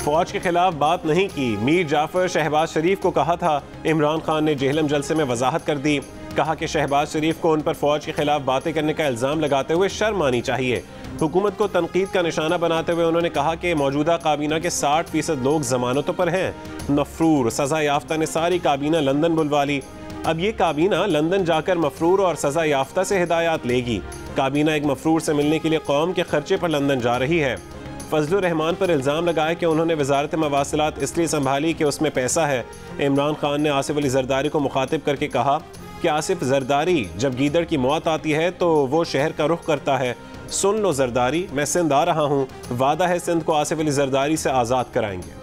फौज के खिलाफ बात नहीं की, मीर जाफर शहबाज शरीफ को कहा था। इमरान खान ने जेहलम जलसे में वजाहत कर दी, कहा कि शहबाज शरीफ को उन पर फौज के खिलाफ बातें करने का इल्ज़ाम लगाते हुए शर्म आनी चाहिए। हुकूमत को तनकीद का निशाना बनाते हुए उन्होंने कहा कि मौजूदा काबीना के 60% लोग जमानतों पर हैं। मफरूर सज़ा याफ्ता ने सारी काबीना लंदन बुलवा ली। अब ये काबीना लंदन जाकर मफरूर और सज़ा याफ्ता से हिदायत लेगी। काबीना एक मफरूर से मिलने के लिए कौम के खर्चे पर लंदन जा रही है। फजलुर रहमान पर इल्ज़ाम लगाया कि उन्होंने वजारत मवासिलात इसलिए संभाली कि उसमें पैसा है। इमरान खान ने आसिफ अली जरदारी को मुखातिब करके कहा कि आसिफ जरदारी, जब गीदड़ की मौत आती है तो वो शहर का रुख करता है। सुन लो जरदारी, मैं सिंध आ रहा हूँ, वादा है सिंध को आसिफ अली जरदारी से आज़ाद कराएंगे।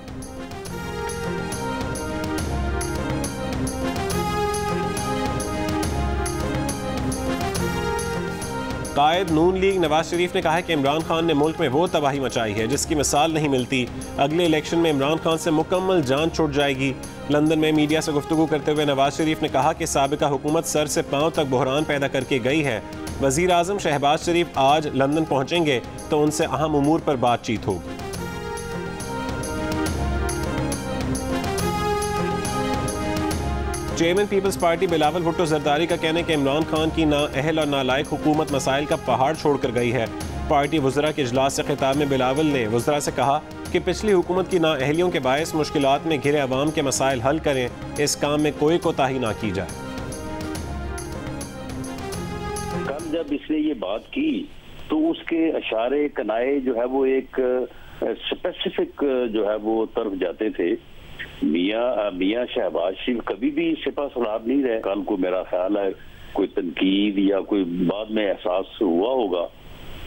कायद नून लीग नवाज शरीफ ने कहा है कि इमरान खान ने मुल्क में वो तबाही मचाई है जिसकी मिसाल नहीं मिलती। अगले इलेक्शन में इमरान खान से मुकम्मल जान छूट जाएगी। लंदन में मीडिया से गुफ्तगू करते हुए नवाज शरीफ ने कहा कि साबिका हुकूमत सर से पांव तक बहरान पैदा करके गई है। वज़ीर आज़म शहबाज शरीफ आज लंदन पहुंचेंगे तो उनसे अहम उमूर पर बातचीत होगी। चेयरमैन पीपल्स पार्टी बिलावल भुट्टो जरदारी का कहना है कि इमरान खान की नाअहल और नालायक हुकूमत मसाइल का पहाड़ छोड़कर गई है। पार्टी वज़रा के इजलास से खिताब में बिलावल ने वज़रा से कहा कि पिछली हुकूमत की नाअहलियों के बायस मुश्किलात में घिरे अवाम के मसाइल हल करें, इस काम में कोई कोताही ना की जाए। कल जब इसने ये बात की तो उसके इशारे कनाए जो है वो एक स्पेसिफिक जो है वो तरफ जाते थे। मियाँ शहबाज शरीफ कभी भी सिपा सलार नहीं रहे। कल को मेरा ख्याल है कोई तनकीद या कोई बाद में एहसास हुआ होगा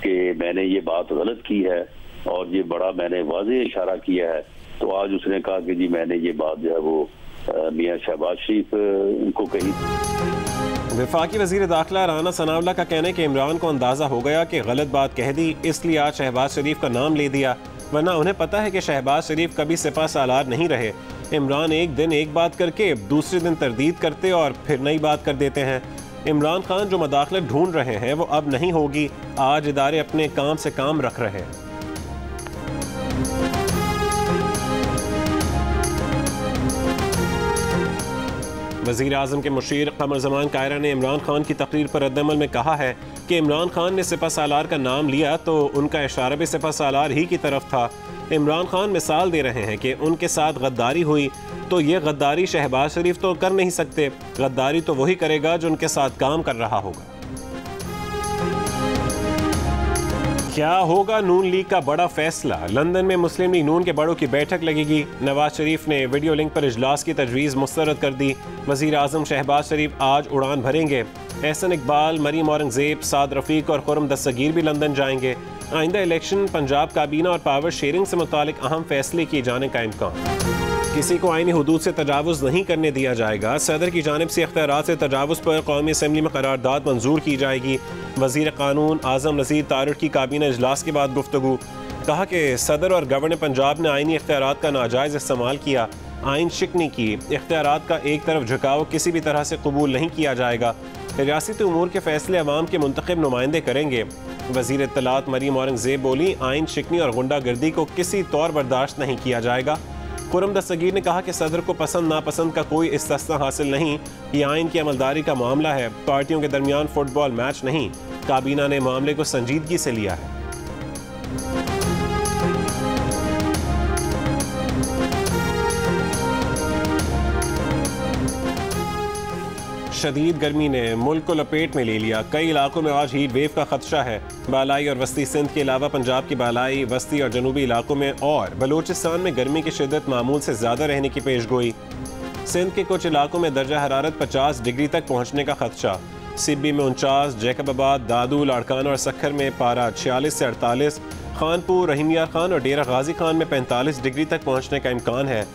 कि मैंने ये बात गलत की है और ये बड़ा मैंने वाज़ेह इशारा किया है, तो आज उसने कहा कि जी मैंने ये बात जो है वो मियाँ शहबाज शरीफ को कही। वफाकी वज़ीर दाखिला राना सनावला का कहना है कि इमरान को अंदाज़ा हो गया कि गलत बात कह दी, इसलिए आज शहबाज शरीफ का नाम ले दिया, वरना उन्हें पता है कि शहबाज शरीफ कभी सिपा सालार नहीं रहे। इमरान एक दिन एक बात करके दूसरे दिन तरदीद करते और फिर नई बात कर देते हैं। इमरान खान जो मदाखलत ढूंढ रहे हैं वो अब नहीं होगी। आज इदारे अपने काम से काम रख रहे हैं। वज़ीर आज़म के मुशीर कमर ज़मान कायरा ने इमरान खान की तकरीर पर रद्दअमल में कहा है कि इमरान खान ने सिपा सालार का नाम लिया तो उनका इशारा भी सिपा सालार ही की तरफ था। इमरान खान मिसाल दे रहे हैं कि उनके साथ गद्दारी हुई, तो ये गद्दारी शहबाज शरीफ तो कर नहीं सकते। गद्दारी तो वही करेगा जो उनके साथ काम कर रहा होगा। क्या होगा नून लीग का बड़ा फैसला? लंदन में मुस्लिम लीग नून के बड़ों की बैठक लगेगी। नवाज शरीफ ने वीडियो लिंक पर इजलास की तजवीज़ मुस्तरद कर दी। वज़ीर आज़म शहबाज शरीफ आज उड़ान भरेंगे। एहसन इकबाल, मरीम औरंगज़ेब, साद रफ़ीक और खुर्रम दस्तगीर भी लंदन जाएंगे। आइंदा इलेक्शन, पंजाब काबीना और पावर शेयरिंग से मुतालिक अहम फैसले किए जाने का इम्कान। किसी को आईनी हुदूद से तजावुज़ नहीं करने दिया जाएगा। सदर की जानिब से इख्तियारात से तजावुज़ पर कौमी असम्बली में करारदाद मंजूर की जाएगी। वज़ीर कानून आज़म नज़ीर तारिक की काबीना इजलास के बाद गुफ्तगू, कहा कि सदर और गवर्नर पंजाब ने आईनी इख्तियारात का नाजायज़ इस्तेमाल किया, आइन शिकनी की। इख्तियारात का एक तरफ झुकाव किसी भी तरह से कबूल नहीं किया जाएगा। रियासती उमूर के फैसले अवाम के मुंतखब नुमाइंदे करेंगे। वज़ीर इत्तलात मरीम औरंगज़ेब बोली, आइन शिकनी और गुंडागर्दी को किसी तौर बर्दाश्त नहीं किया जाएगा। खुर्रम दस्तगीर ने कहा कि सदर को पसंद नापसंद का कोई इस्तिस्ना हासिल नहीं, ये आइन की अमलदारी का मामला है, पार्टियों के दरमियान फुटबॉल मैच नहीं। काबीना ने मामले को संजीदगी से लिया है। शदीद गर्मी ने मुल्क को लपेट में ले लिया। कई इलाकों में आज हीट वेव का खदशा है। बालाई और वस्ती सिंध के अलावा पंजाब की बालाई, वस्ती और जनूबी इलाकों में और बलूचिस्तान में गर्मी की शिद्दत मामूल से ज़्यादा रहने की पेशगोई। सिंध के कुछ इलाकों में दर्जा हरारत 50 डिग्री तक पहुँचने का खदशा। सिब्बी में 49, जैकबाबाद, दादू, लाड़कान और सखर में पारा 46 से 48, खानपुर, रहीमिया खान और डेरा गाजी खान में 45 डिग्री तक पहुँचने का इम्कान है।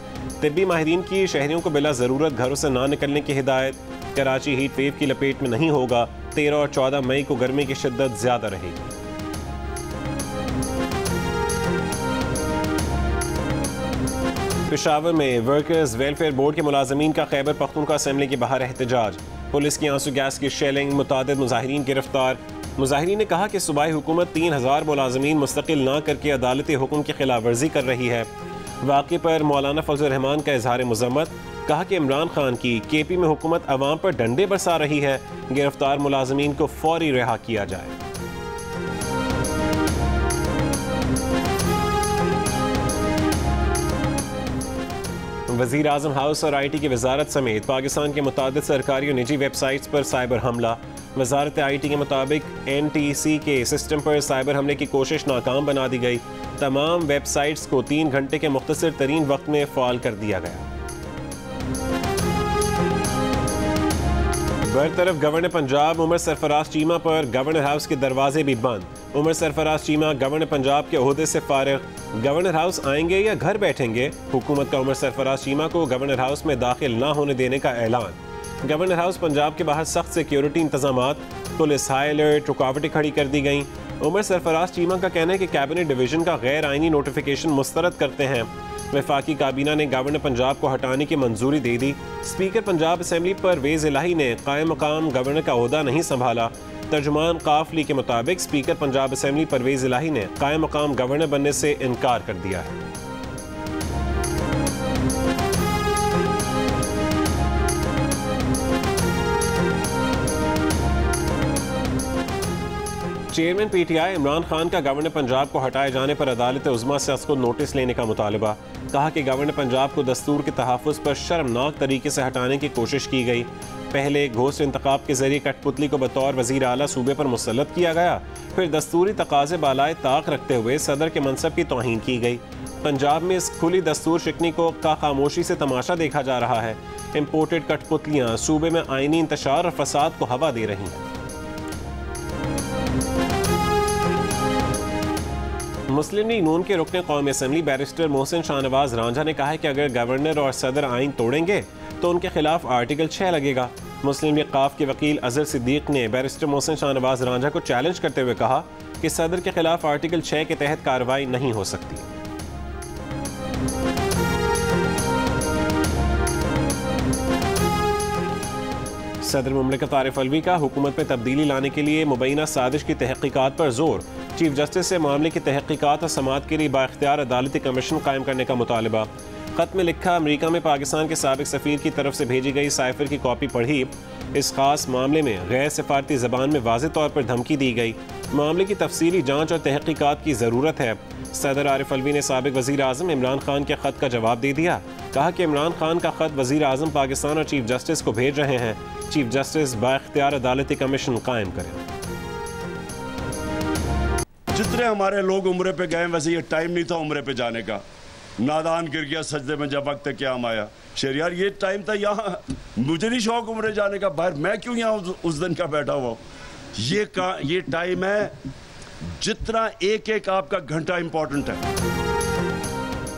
तिब्बी माहिरीन की शहरियों को बिला ज़रूरत घरों से ना निकलने की हिदायत। कराची हीट वेव की लपेट में नहीं होगा। 13 और 14 मई को गर्मी की शिद्दत ज़्यादा रहेगी। पेशावर में वर्कर्स वेलफेयर बोर्ड के मुलाजमीन का खैबर पख्तूनख्वा असेंबली के बाहर एहतजाज। पुलिस की आंसू गैस की शेलिंग, मुतादिद मुजाहिरीन गिरफ्तार। मुजाहिरीन ने कहा कि सूबाई हुकूमत 3000 मुलाजमीन मुस्तकिल ना करके अदालती हुक्म की खिलाफ वर्जी कर रही है। वाक़े पर मौलाना फजल रहमान का इजहार मज़म्मत, कहा कि इमरान खान की KP में हुकूमत अवाम पर डंडे बरसा रही है, गिरफ्तार मुलाजमीन को फौरी रिहा किया जाए। वज़ीर आज़म हाउस और IT की वजारत समेत पाकिस्तान के मुतादिद सरकारी और निजी वेबसाइट्स पर साइबर हमला। वजारत IT के मुताबिक NTC के सिस्टम पर साइबर हमले की कोशिश नाकाम बना दी गई। तमाम वेबसाइट्स को 3 घंटे के मुख्तसर तरीन वक्त में फ़ाल कर दिया गया। बरतरफ गवर्नर पंजाब उमर सरफराज चीमा पर गवर्नर हाउस के दरवाजे भी बंद। उमर सरफराज चीमा गवर्नर पंजाब के ओहदे से फारिग। गवर्नर हाउस आएंगे या घर बैठेंगे? हुकूमत का उमर सरफराज चीमा को गवर्नर हाउस में दाखिल ना होने देने का ऐलान। गवर्नर हाउस पंजाब के बाहर सख्त सिक्योरिटी इंतजामात, पुलिस हाई अलर्ट, रुकावटें खड़ी कर दी गईं। उमर सरफराज चीमा का कहना है कि कैबिनेट डिवीजन का गैर आइनी नोटिफिकेशन मुस्तरद करते हैं। वफाकी काबीना ने गवर्नर पंजाब को हटाने की मंजूरी दे दी। स्पीकर पंजाब असम्बली परवेज इलाही ने कायम मकाम गवर्नर का ओहदा नहीं संभाला। तर्जुमान काफली के मुताबिक स्पीकर पंजाब असम्बली परवेज इलाही ने कायम मकाम गवर्नर बनने से इनकार कर दिया है। चेयरमैन PTI इमरान खान का गवर्नर पंजाब को हटाए जाने पर अदालत उज़्मा से उसको नोटिस लेने का मुतालबा। कहा कि गवर्नर पंजाब को दस्तूर के तहफ़्फ़ुज़ पर शर्मनाक तरीके से हटाने की कोशिश की गई। पहले घोस्ट इंतखाब के जरिए कठपुतली को बतौर वज़ीर आला सूबे पर मुसल्लत किया गया, फिर दस्तूरी तकाज़े बालाए ताक रखते हुए सदर के मनसब की तौहीन की गई। पंजाब में इस खुली दस्तूर शिकनी को खामोशी से तमाशा देखा जा रहा है। इम्पोर्टेड कठपुतलियाँ सूबे में आइनी इंतशार और फसाद को हवा दे रही हैं। मुस्लिम लीग नून के रुकने कौमी असम्बली बैरिस्टर मोहसिन शाहनवाज रांझा ने कहा है कि अगर गवर्नर और सदर आइन तोड़ेंगे तो उनके खिलाफ आर्टिकल 6 लगेगा। मुस्लिम लीग काफ के वकील अजहर सिद्दीक ने बैरिस्टर मोहसिन शाहनवाज रांझा को चैलेंज करते हुए कहा कि सदर के खिलाफ आर्टिकल 6 के तहत कार्रवाई नहीं हो सकती। सदर मुमलिकत आरिफ अलवी का हुकूमत में तब्दीली लाने के लिए मुबैना साजिश की तहकीकात पर जोर। चीफ जस्टिस से मामले की तहकीकात और समाअत के लिए बाइख्तियार अदालती कमीशन कायम करने का मुतालबा। खत में लिखा, अमरीका में पाकिस्तान के साबिक सफ़ीर की तरफ से भेजी गई साइफर की कॉपी पढ़ी। इस खास मामले में गैर सिफारती ज़बान में वाज़ेह तौर पर धमकी दी गई। मामले की तफसीली जाँच और तहकीकात की ज़रूरत है। सदर आरिफ अलवी ने साबिक वज़ीर आज़म इमरान खान के ख़त का जवाब दे दिया। कहा कि इमरान खान का ख़त वज़ीर आज़म पाकिस्तान और चीफ जस्टिस को भेज रहे हैं। चीफ जस्टिस बाइख्तियार अदालती कमीशन कायम करें। जितने हमारे लोग उम्रे पे गए वैसे ये टाइम नहीं था उम्रे पे जाने का। नादान गिर गया सजदे में जब वक्त क्या हम आया। शेर यार ये टाइम था, यहाँ मुझे नहीं शौक उम्रे जाने का, बाहर मैं क्यों यहाँ उस दिन का बैठा हुआ। ये टाइम है जितना एक एक आपका घंटा इंपॉर्टेंट है।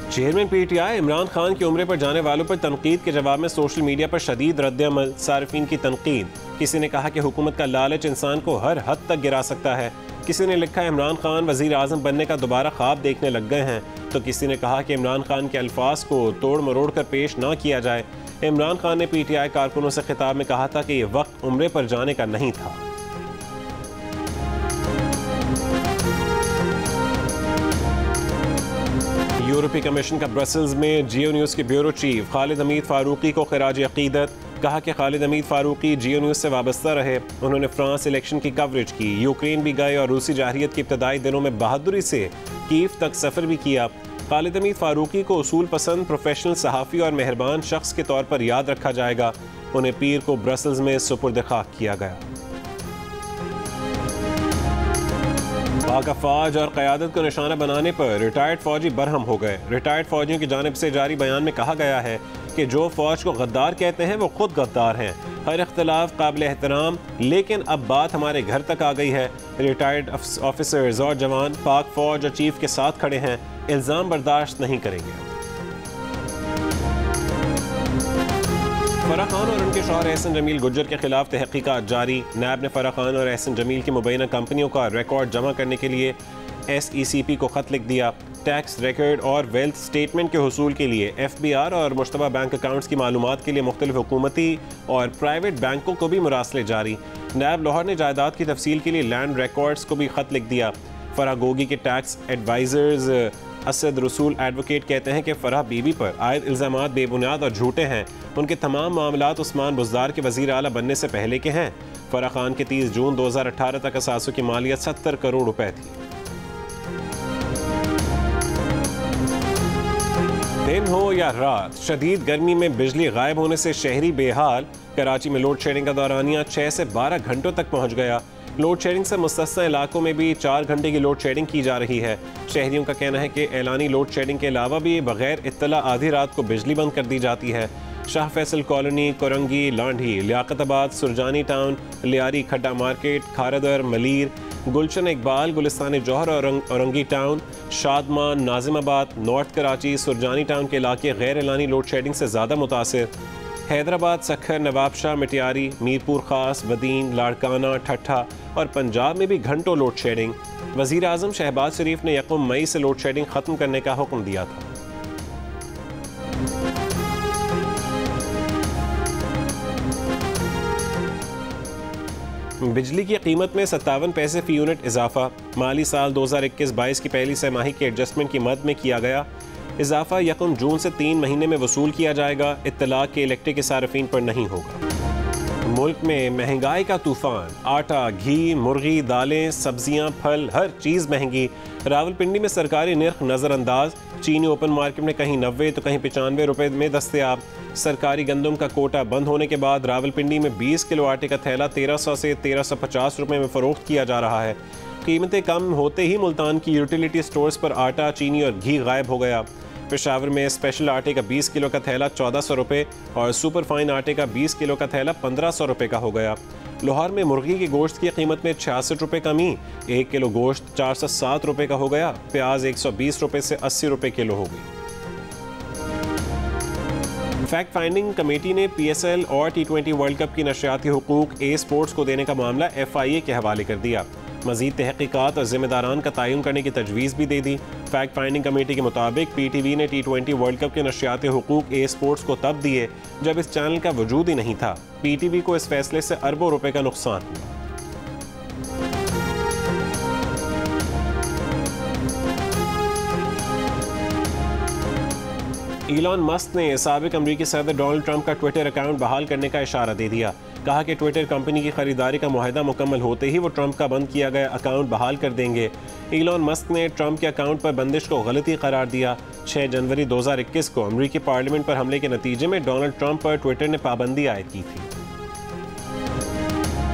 चेयरमैन PTI इमरान खान की उम्रे पर जाने वालों पर तनकीद के जवाब में सोशल मीडिया पर शदीद रद्द-ए-अमल, सारिफीन की तनकीद। किसी ने कहा कि हुकूमत का लालच इंसान को हर हद तक गिरा सकता है। किसी ने लिखा, इमरान खान वज़ीर आज़म बनने का दोबारा ख्वाब देखने लग गए हैं। तो किसी ने कहा कि इमरान खान के अल्फाज को तोड़ मरोड़ कर पेश ना किया जाए। इमरान खान ने PTI कारकुनों से खिताब में कहा था कि यह वक्त उम्रे पर जाने का नहीं था। यूरोपीय कमीशन का ब्रसल्स में जियो न्यूज़ के ब्यूरो चीफ खालिद हमीद फारूकी को खिराज अकीदत। कहा कि खालिद हमीद फारूकी जियो न्यूज़ से वाबस्ता रहे। उन्होंने फ्रांस इलेक्शन की कवरेज की, यूक्रेन भी गए और रूसी जाहिरियत के इब्तदाई दिनों में बहादुरी से कीव तक सफ़र भी किया। खालिद हमीद फारूकी को उसूल पसंद, प्रोफेशनल, सहाफ़ी और मेहरबान शख्स के तौर पर याद रखा जाएगा। उन्हें पीर को ब्रसल्स में सुपुर्द खाक किया गया। पाक अफवाज और क़यादत को निशाना बनाने पर रिटायर्ड फौजी बरहम हो गए। रिटायर्ड फौजियों की जानिब से जारी बयान में कहा गया है कि जो फौज को गद्दार कहते हैं वो खुद गद्दार हैं। हर इख्तलाफ काबिल एहतराम, लेकिन अब बात हमारे घर तक आ गई है। रिटायर्ड ऑफिसर्स और जवान पाक फौज और चीफ के साथ खड़े हैं। इल्ज़ाम बर्दाश्त नहीं करेंगे। फराह खान और उनके शौहर एहसन जमील गुज्जर के खिलाफ तहकीकात जारी। नैब ने फराह खान और एहसन जमील की मुबैना कंपनियों का रिकॉर्ड जमा करने के लिए SECP को खत लिख दिया। टैक्स रिकॉर्ड और वेल्थ स्टेटमेंट के हुसूल के लिए FBR और मुश्तबा बैंक अकाउंट्स की मालूमात के लिए मुख्तलिफ हुकूमती और प्राइवेट बैंकों को भी मुरासले जारी। नैब लाहौर ने जायदाद की तफसील के लिए लैंड रिकॉर्ड्स को भी खत लिख दिया। फराह गोगी के टैक्स एडवाइजर्स असद रसूल एडवोकेट कहते हैं कि फराह बीबी पर आयद इल्ज़ामात बेबुनियाद और झूठे हैं। उनके तमाम मामलात उस्मान बुज़दार के वज़ीर आला बनने से पहले के हैं। फराह खान के 30 जून 2018 तक असासों की मालियत 70 करोड़ रुपए थी। दिन हो या रात, शदीद गर्मी में बिजली गायब होने से शहरी बेहाल। कराची में लोड शेडिंग का दौरानिया 6 से 12 घंटों तक पहुंच गया। लोड शेडिंग से मुस्तस्ना इलाकों में भी 4 घंटे की लोड शेडिंग की जा रही है। शहरियों का कहना है कि एलानी लोड शेडिंग के अलावा भी बगैर इत्तला आधी रात को बिजली बंद कर दी जाती है। Shah Faisal colony, Korangi, Landhi, Liaquatabad, Surjani town, Lyari, Khadda market, Kharadar, Malir, Gulshan Iqbal, Gulistan Jauhar, Orangi town, Shadman, Nazimabad, north Karachi, Surjani town के इलाके गैर एलानी लोड शेडिंग से ज़्यादा मुतासिर। हैदराबाद, सखर, नवाबशाह, मिटियारी, मीरपुर खास, बदीन, लाड़काना, ठट्ठा और पंजाब में भी घंटों लोड शेडिंग। वज़ीर आज़म शहबाज शरीफ ने 1 मई से लोड शेडिंग ख़त्म करने का हुक्म दिया था। बिजली की कीमत में 57 पैसे फी यूनिट इजाफा। माली साल 2021-22 की पहली छमाही के एडजस्टमेंट की मद में किया गया इजाफा 1 जून से 3 महीने में वसूल किया जाएगा। इत्तलाक के इलेक्ट्रिक के सार्फिन पर नहीं होगा। मुल्क में महंगाई का तूफान। आटा, घी, मुर्गी, दालें, सब्जियां, फल, हर चीज़ महंगी। रावलपिंडी में सरकारी निर्ख नज़रअंदाज। चीनी ओपन मार्केट में कहीं 90 तो कहीं 95 रुपए में दस्तयाब। सरकारी गंदम का कोटा बंद होने के बाद रावलपिंडी में 20 किलो आटे का थैला 1300 से 1350 रुपए में फ़रोख्त किया जा रहा है। कीमतें कम होते ही मुल्तान की यूटिलिटी स्टोर्स पर आटा, चीनी और घी गायब हो गया। पेशावर में स्पेशल आटे का 20 किलो का थैला 1400 रुपये और सुपर फाइन आटे का 20 किलो का थैला 1500 रुपये का हो गया। लाहौर में मुर्गी के गोश्त की कीमत में 66 रुपये कमी। 1 किलो गोश्त 407 रुपये का हो गया। प्याज 120 रुपये से 80 रुपये किलो हो गई। फैक्ट फाइंडिंग कमेटी ने PSL और T20 वर्ल्ड कप की नशरियाती हुकूक ए स्पोर्ट्स को देने का मामला FIA के हवाले कर दिया। मज़ीद तहकीकात और ज़िम्मेदारान का तयन करने की तजवीज़ भी दे दी। फैक्ट फाइंडिंग कमेटी के मुताबिक PTV ने T20 वर्ल्ड कप के नशरियाती हुकूक ए स्पोर्ट्स को तब दिए जब इस चैनल का वजूद ही नहीं था। PTV को इस फैसले से अरबों रुपए का नुकसान हुआ। इलॉन मस्क ने साबिक अमरीकी सदर डोनाल्ड ट्रंप का ट्विटर अकाउंट बहाल करने का इशारा दे दिया। कहा कि ट्विटर कंपनी की खरीदारी का मुआहदा मुकम्मल होते ही वो ट्रंप का बंद किया गया अकाउंट बहाल कर देंगे। इलॉन मस्क ने ट्रंप के अकाउंट पर बंदिश को गलती करार दिया। 6 जनवरी 2021 को अमरीकी पार्लियामेंट पर हमले के नतीजे में डोनाल्ड ट्रंप पर ट्विटर ने पाबंदी आयद की थी।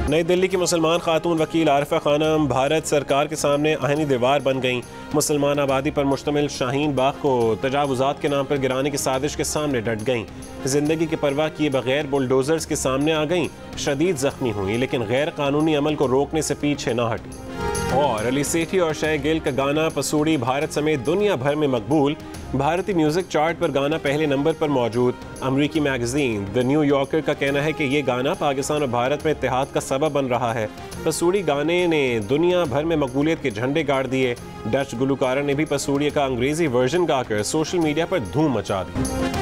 नई दिल्ली की मुसलमान खातून वकील आरिफा खानम भारत सरकार के सामने आहनी दीवार बन गईं। मुसलमान आबादी पर मुश्तमिल शाहीन बाग को तजावुजात के नाम पर गिराने की साजिश के सामने डट गईं। जिंदगी की परवाह किए बगैर बुलडोजर्स के सामने आ गईं। शदीद जख्मी हुई लेकिन गैर कानूनी अमल को रोकने से पीछे न हटी। और अली सेठी और शय गिल का गाना पसूड़ी भारत समेत दुनिया भर में मकबूल। भारतीय म्यूजिक चार्ट पर गाना पहले नंबर पर मौजूद। अमरीकी मैगजीन द न्यू यॉर्कर का कहना है कि ये गाना पाकिस्तान और भारत में इत्तेहाद का सबब बन रहा है। पसूड़ी गाने ने दुनिया भर में मकबूलियत के झंडे गाड़ दिए। डच गुलकारा ने भी पसूड़ी का अंग्रेजी वर्जन गाकर सोशल मीडिया पर धूम मचा दी।